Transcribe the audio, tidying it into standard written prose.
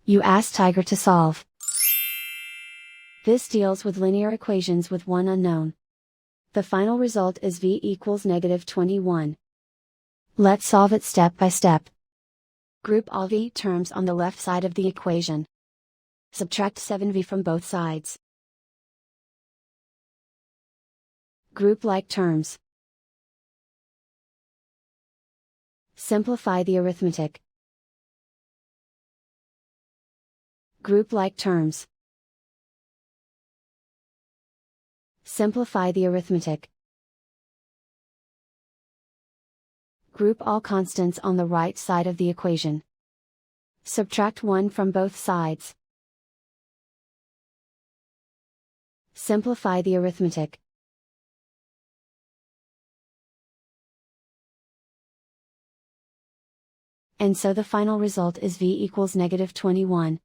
You ask Tiger to solve. This deals with linear equations with one unknown. The final result is v equals -21. Let's solve it step by step. Group all v terms on the left side of the equation. Subtract 7v from both sides. Group like terms. Simplify the arithmetic. Group like terms. Simplify the arithmetic. Group all constants on the right side of the equation. Subtract 1 from both sides. Simplify the arithmetic. And so the final result is v equals -21.